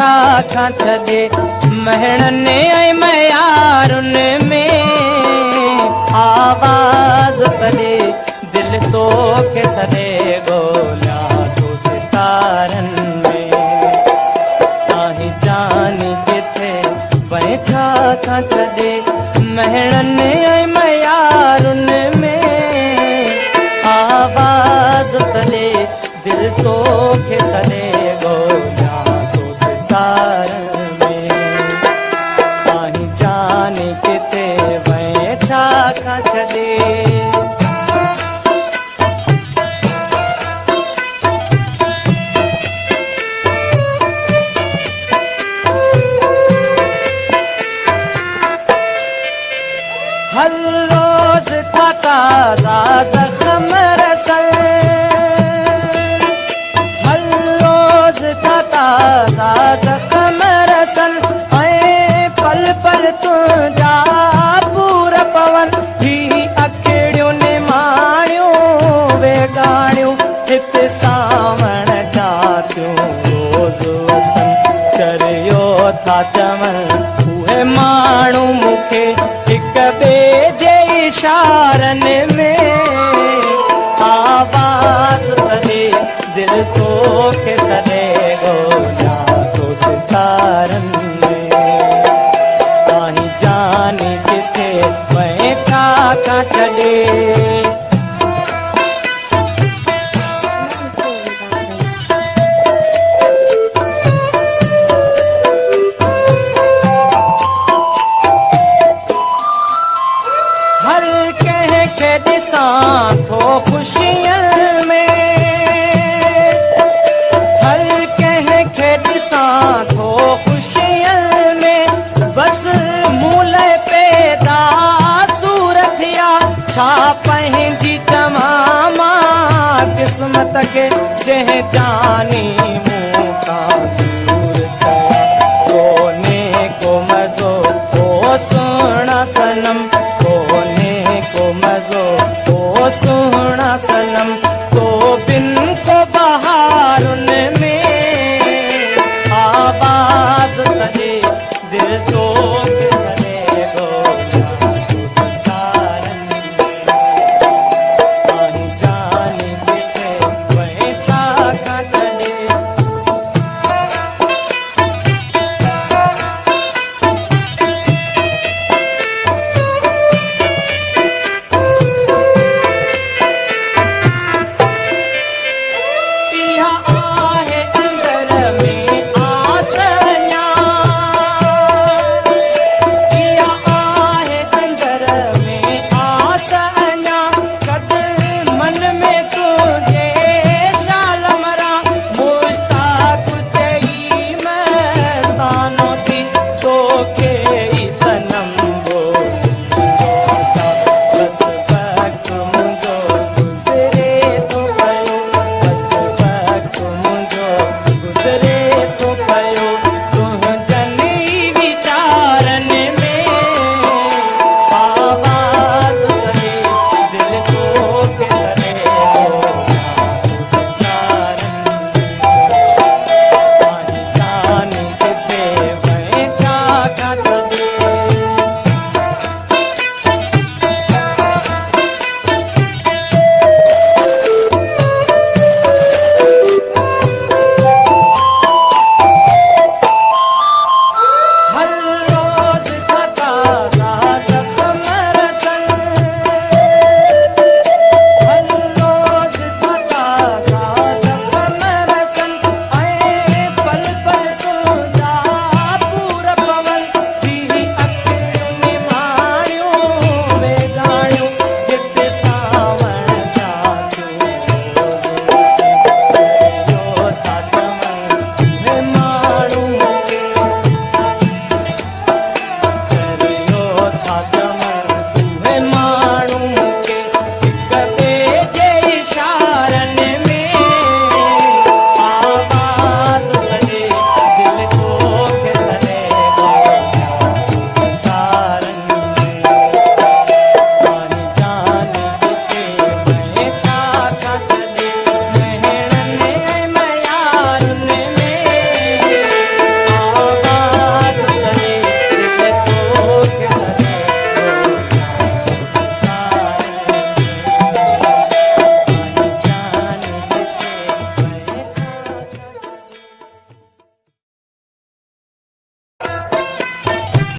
छा खां छॾे महणनि ऐं मयारुनि में आवाज़ तॾे दिल तोखे सॾे ॻोल्हियां थो सितारनि में ताही जानी किथे वए छा खां छॾे महणनि ऐं मयारुनि में आवाज़ तॾे दिल तोखे सॾे ॻोल्हियां थो सितारनि में ताही जानी किथे वए छा खां छॾे हर रोज था ताज़ा ज़ख्म रसल हर रोज था ताज़ा ज़ख्म रसल ऐं पल पल तुंहिंजा पूर पवन ही अखिड़ियूं निमाणियूं वेगाणियूं हिते सावण जातियूं रोज़ वसन चरियो था चवनि उहे माण्हू मूंखे हिक ॿिए जे इशारनि में आवाज़ तॾे दिल तोखे सॾे ॻोल्हियां थो सितारनि में ताही जानी किथे वए छा खां छॾे हर कंहिंखे ॾिसां थो ख़ुशियुनि में हर कंहिंखे ॾिसां थो ख़ुशियुनि में बसि मूं लाइ पैदा सूर थिया छा पंहिंजी चवां मां क़िस्मत खे जंहिं जानी मूं खां दूर कया कोने को मज़ो ओ सुहिणा सनम मज़ो ओ सुहिणा सनम तो बिन को बहारुनि में आवाज़ तॾे दिल तो